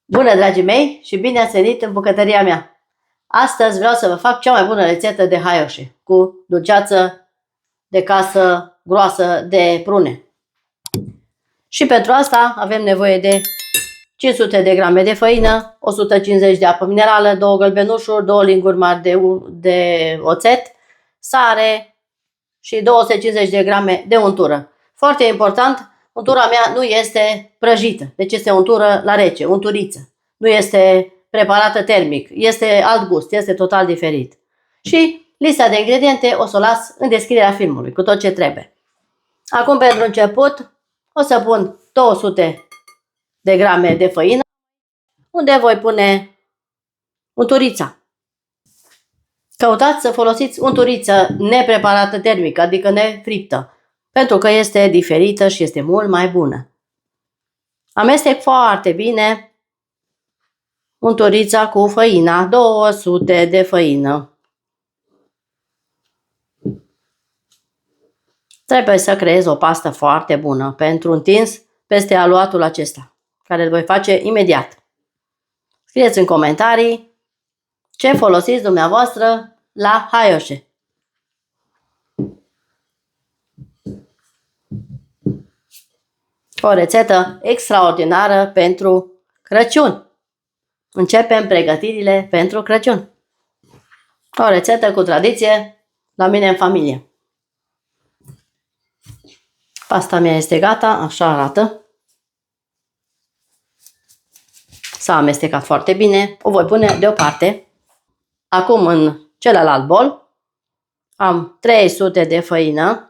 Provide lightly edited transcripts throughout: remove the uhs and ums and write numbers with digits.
Bună, dragii mei, și bine ați venit în bucătăria mea! Astăzi vreau să vă fac cea mai bună rețetă de haioșe, cu dulceață de casă groasă de prune. Și pentru asta avem nevoie de 500 de grame de făină, 150 de apă minerală, 2 gălbenușuri, 2 linguri mari de oțet, sare și 250 de grame de untură. Foarte important, untura mea nu este prăjită, deci este untură la rece, unturiță. Nu este preparată termic, este alt gust, este total diferit. Și lista de ingrediente o să o las în descrierea filmului, cu tot ce trebuie. Acum, pentru început, o să pun 200 de grame de făină, unde voi pune unturița. Căutați să folosiți unturiță nepreparată termic, adică nefriptă, pentru că este diferită și este mult mai bună. Amestec foarte bine unturița cu făina, 200 de făină. Trebuie să creez o pastă foarte bună pentru întins peste aluatul acesta, care îl voi face imediat. Scrieți în comentarii ce folosiți dumneavoastră la haioșe. O rețetă extraordinară pentru Crăciun. Începem pregătirile pentru Crăciun. O rețetă cu tradiție la mine în familie. Pasta mea este gata, așa arată. S-a amestecat foarte bine. O voi pune deoparte. Acum în celălalt bol am 300 de făină,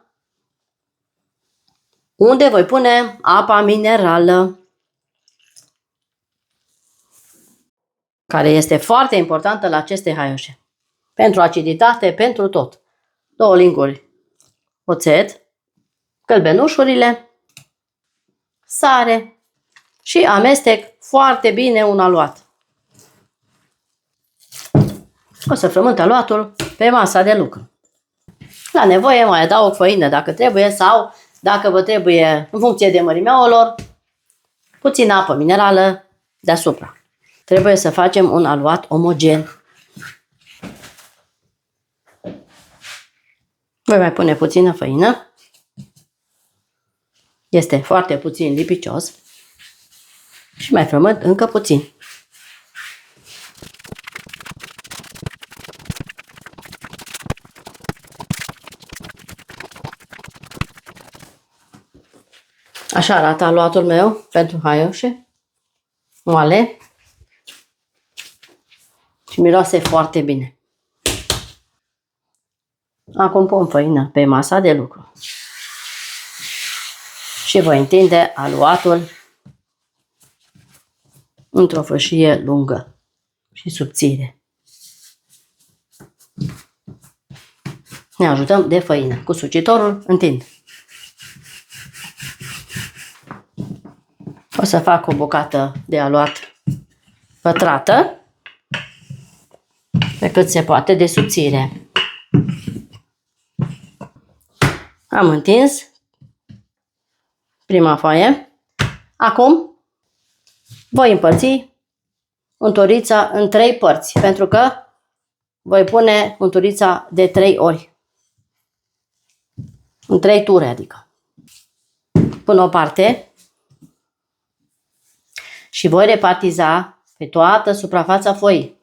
unde voi pune apa minerală, care este foarte importantă la aceste haioșe. Pentru aciditate, pentru tot. 2 linguri oțet, gălbenușurile, sare și amestec foarte bine un aluat. O să frământ aluatul pe masa de lucru. La nevoie mai adaug făină dacă trebuie sau, dacă vă trebuie, în funcție de mărimea ouălor, puțină apă minerală deasupra. Trebuie să facem un aluat omogen. Voi mai pune puțină făină. Este foarte puțin lipicios. Și mai frământ încă puțin. Așa arată aluatul meu pentru haioșe. Moale. Și miroase foarte bine. Acum pun făină pe masa de lucru. Și voi întinde aluatul într-o fășie lungă și subțire. Ne ajutăm de făină. Cu sucitorul întind. O să fac o bucată de aluat pătrată, pe cât se poate de subțire. Am întins prima foaie. Acum voi împărți unturița în 3 părți, pentru că voi pune unturița de 3 ori. În 3 ture, adică. Pun o parte și voi repartiza pe toată suprafața foii.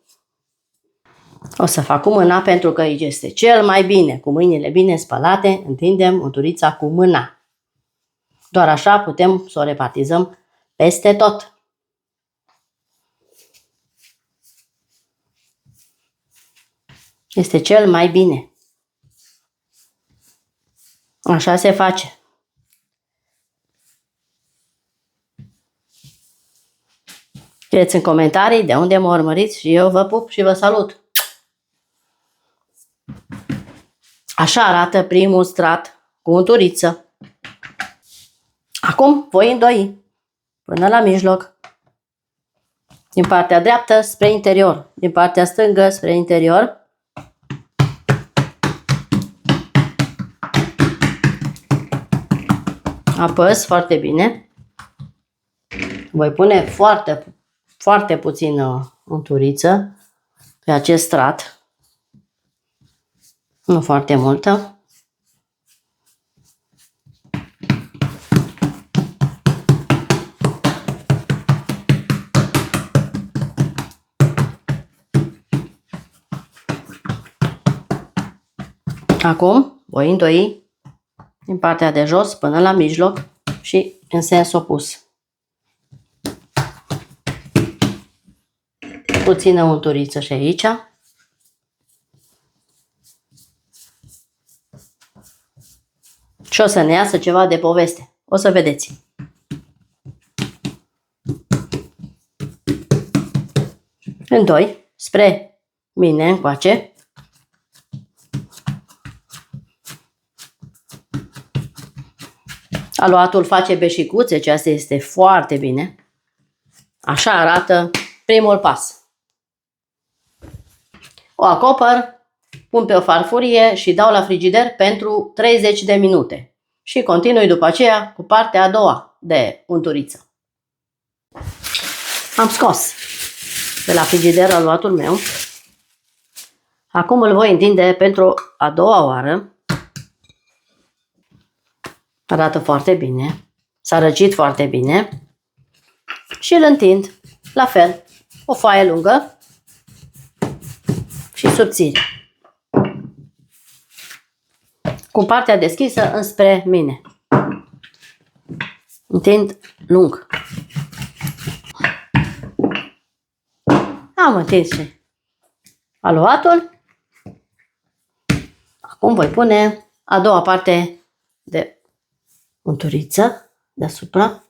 O să fac cu mâna pentru că aici este cel mai bine. Cu mâinile bine spălate, întindem unturița cu mâna. Doar așa putem să o repartizăm peste tot. Este cel mai bine. Așa se face. Scrieți în comentarii de unde mă urmăriți și eu vă pup și vă salut. Așa arată primul strat cu unturiță. Acum voi îndoi până la mijloc. Din partea dreaptă spre interior, din partea stângă spre interior. Apăs foarte bine. Voi pune foarte foarte puțină unturiță pe acest strat. Nu foarte multă. Acum voi îndoi din partea de jos până la mijloc și în sens opus. Puțină unturiță și aici. Și o să ne iasă ceva de poveste. O să vedeți. Îndoi spre mine încoace. Aluatul face beșicuțe, ceea ce este foarte bine. Așa arată primul pas. O acopăr, pun pe o farfurie și dau la frigider pentru 30 de minute. Și continui după aceea cu partea a doua de unturiță. Am scos de la frigider aluatul meu. Acum îl voi întinde pentru a doua oară. Arată foarte bine. S-a răcit foarte bine. Și îl întind la fel. O foaie lungă și subțire. Cu partea deschisă înspre mine. Întind lung. Am întins și aluatul. Acum voi pune a doua parte de unturiță deasupra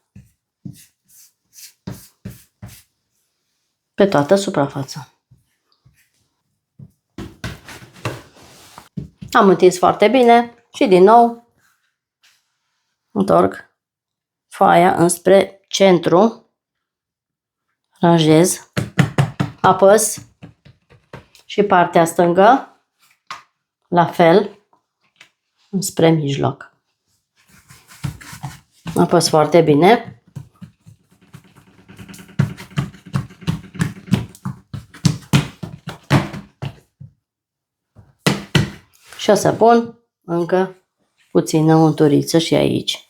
pe toată suprafața. Am întins foarte bine și din nou întorc foaia înspre centru, rangez, apăs și partea stângă, la fel, înspre mijloc. Apăs foarte bine. Și o să pun încă puțină unturiță și aici.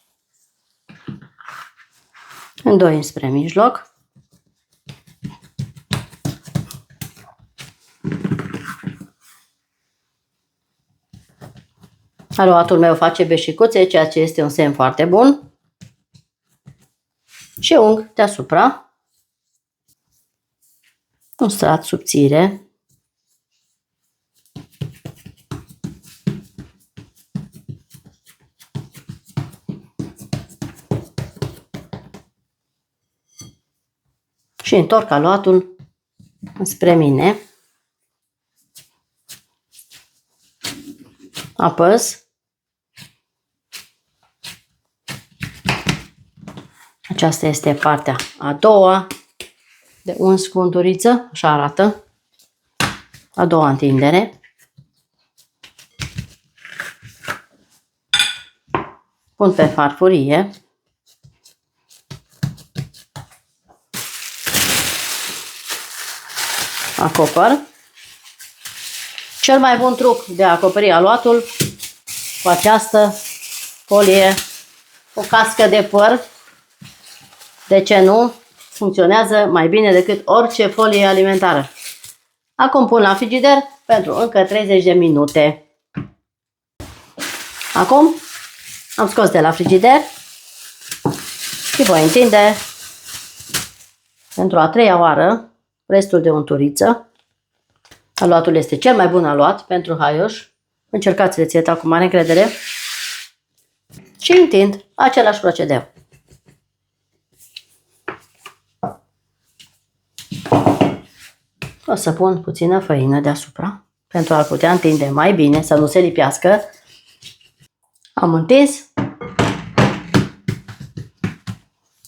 Îndoi înspre mijloc. Aluatul meu face beșicuțe, ceea ce este un semn foarte bun. Și ung deasupra. Un strat subțire. Și întorc aluatul spre mine. Apăs. Aceasta este partea a doua de uns cu unturiță. Așa arată. A doua întindere. Pun pe farfurie. Acopăr. Cel mai bun truc de a acoperi aluatul cu această folie, o cască de păr. De ce nu? Funcționează mai bine decât orice folie alimentară. Acum pun la frigider pentru încă 30 de minute. Acum am scos de la frigider și voi întinde pentru a treia oară restul de unturiță. Aluatul este cel mai bun aluat pentru haioș. Încercați rețeta cu mare încredere. Și întind același procedeu. O să pun puțină făină deasupra pentru a-l putea întinde mai bine, să nu se lipească. Am întins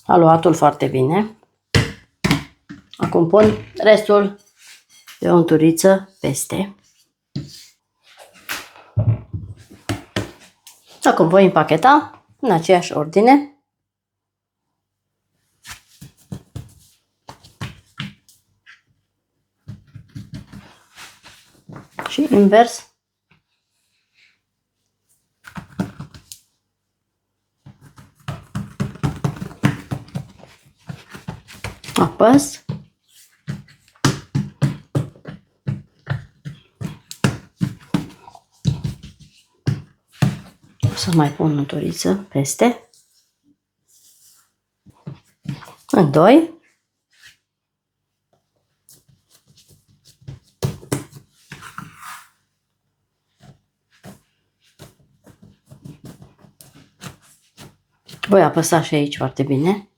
aluatul foarte bine. Acum pun restul de unturiță peste. Acum voi împacheta în aceeași ordine. Și invers. Apăs. O să mai pun untuliță peste. În 2. Voi apăsa și aici foarte bine.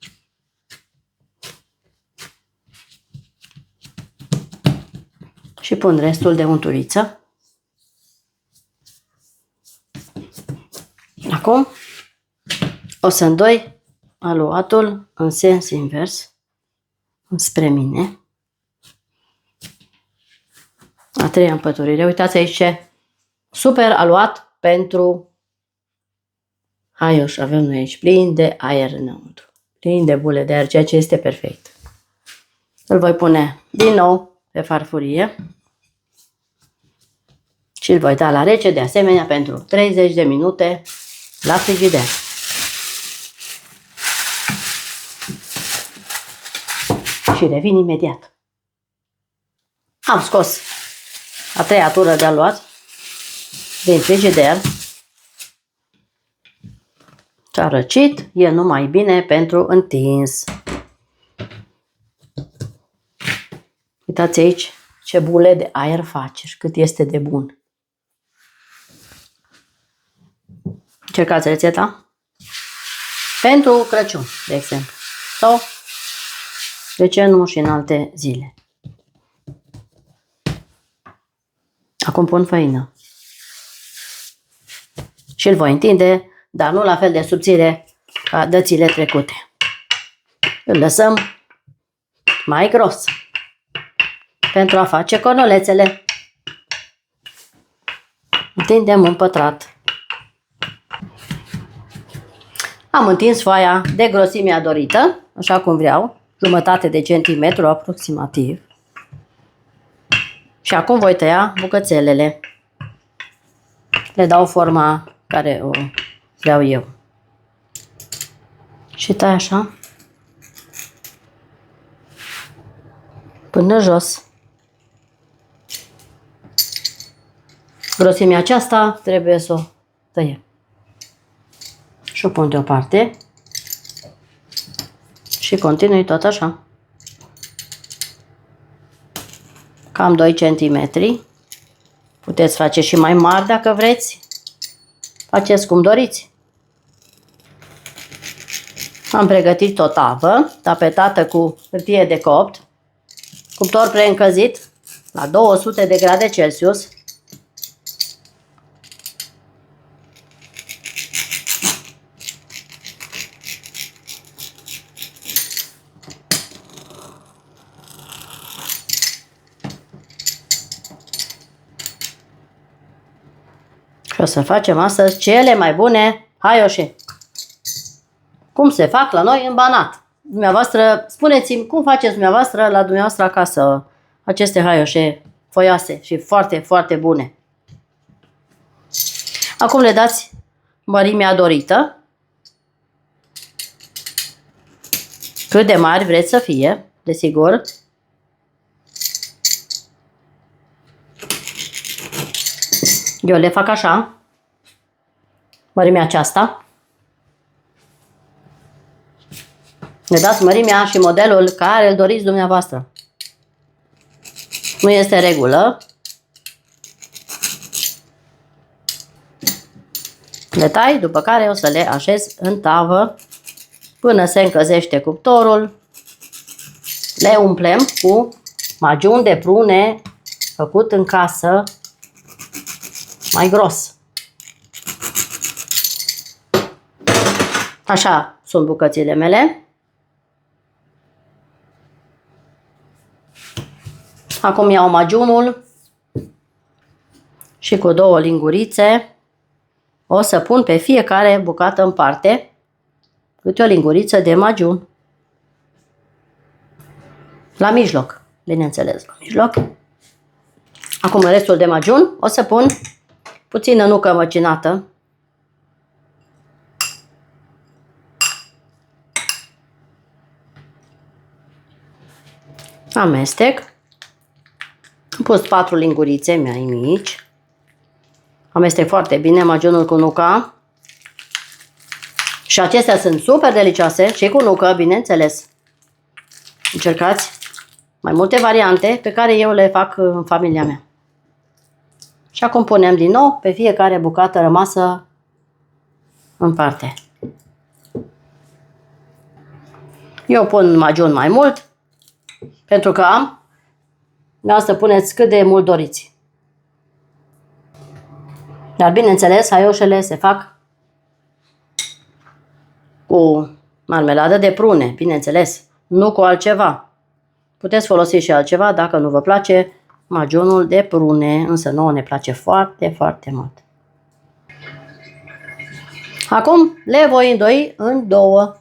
Și pun restul de unturiță. Acum o să îndoi aluatul în sens invers spre mine. A treia împăturire. Uitați aici ce super aluat pentru haioș. Avem noi aici plin de aer înăuntru. Plin de bule de aer, ceea ce este perfect. Îl voi pune din nou pe farfurie și îl voi da la rece de asemenea pentru 30 de minute la frigider. Și revin imediat. Am scos a treia tură de aluat din frigider. S-a răcit, e numai bine pentru întins. Uitați aici ce bule de aer face și cât este de bun. Încercați rețeta pentru Crăciun, de exemplu. Sau, de ce nu, și în alte zile. Acum pun făină. Și îl voi întinde, dar nu la fel de subțire ca dățile trecute. Îl lăsăm mai gros pentru a face cornulețele. Întindem un pătrat. Am întins foaia de grosimea dorită, așa cum vreau, jumătate de centimetru aproximativ. Și acum voi tăia bucățelele. Le dau forma care o vreau eu. Și tai așa până jos. Grosimea aceasta trebuie să o tăiem. Și o pun deoparte. Și continui tot așa. Cam 2 cm. Puteți face și mai mari dacă vreți. Faceți cum doriți. Am pregătit o tavă tapetată cu hârtie de copt, cuptor preîncălzit la 200 de grade Celsius. Și o să facem astăzi cele mai bune haioșe. Cum se fac la noi în Banat. Dumneavoastră, spuneți-mi cum faceți dumneavoastră la dumneavoastră acasă aceste haioșe foioase și foarte, foarte bune. Acum le dați mărimea dorită. Cât de mari vreți să fie, desigur. Eu le fac așa. Mărimea aceasta. Ne dați mărimea și modelul care îl doriți dumneavoastră. Nu este regulă. Le tai, după care o să le așez în tavă până se încălzește cuptorul. Le umplem cu magiun de prune făcut în casă, mai gros. Așa sunt bucățile mele. Acum iau magiunul și cu 2 lingurițe o să pun pe fiecare bucată în parte câte o linguriță de magiun. La mijloc, bineînțeles, la mijloc. Acum restul de majun o să pun puțină nucă măcinată. Amestec. Am pus 4 lingurițe mai mici. Amestec foarte bine majunul cu nuca. Și acestea sunt super delicioase și cu nucă, bineînțeles. Încercați mai multe variante pe care eu le fac în familia mea. Și acum punem din nou pe fiecare bucată rămasă în parte. Eu pun majun mai mult pentru că am. Să puneți cât de mult doriți. Dar bineînțeles, haioșele se fac cu marmeladă de prune, bineînțeles, nu cu altceva. Puteți folosi și altceva dacă nu vă place majunul de prune, însă nouă ne place foarte, foarte mult. Acum le voi îndoi în două.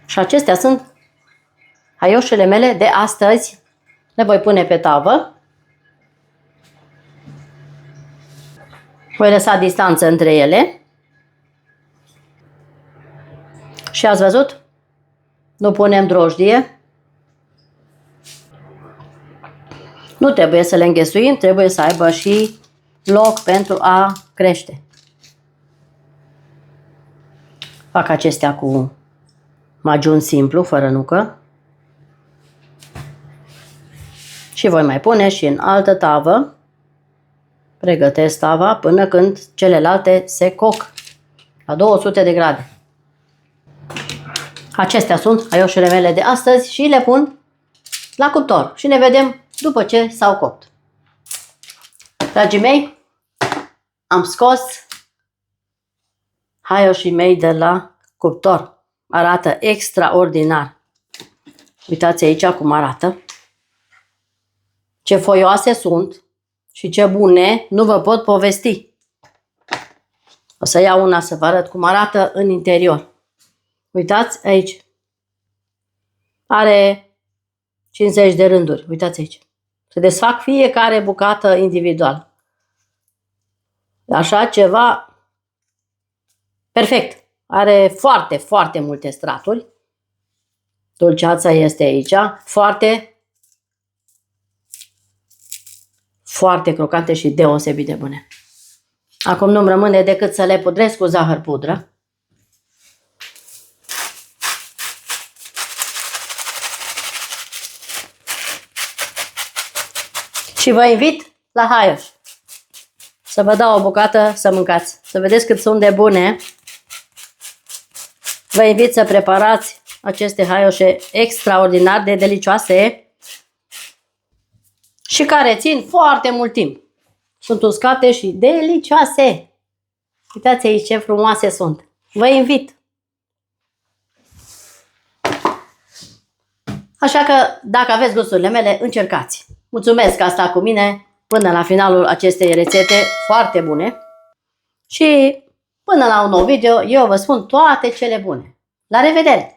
Și acestea sunt haioșele mele de astăzi. Le voi pune pe tavă. Voi lăsa distanță între ele. Și ați văzut? Nu punem drojdie. Nu trebuie să le înghesuim, trebuie să aibă și loc pentru a crește. Fac acestea cu majun simplu, fără nucă. Și voi mai pune și în altă tavă. Pregătesc tava până când celelalte se coc la 200 de grade. Acestea sunt haioșele mele de astăzi și le pun la cuptor. Și ne vedem după ce s-au copt. Dragii mei, am scos haioșii mei de la cuptor. Arată extraordinar. Uitați aici cum arată. Ce foioase sunt și ce bune, nu vă pot povesti. O să iau una să vă arăt cum arată în interior. Uitați aici. Are 50 de rânduri. Uitați aici. Se desfac fiecare bucată individual. Așa ceva perfect. Are foarte, foarte multe straturi. Dulceața este aici. Foarte, foarte crocante și deosebit de bune. Acum nu-mi rămâne decât să le pudresc cu zahăr pudră. Și vă invit la haioș. Să vă dau o bucată să mâncați. Să vedeți cât sunt de bune. Vă invit să preparați aceste haioșe extraordinar de delicioase și care țin foarte mult timp. Sunt uscate și delicioase. Uitați aici ce frumoase sunt. Vă invit. Așa că, dacă aveți gusturile mele, încercați. Mulțumesc că ați stat cu mine până la finalul acestei rețete foarte bune. Și până la un nou video, eu vă spun toate cele bune. La revedere!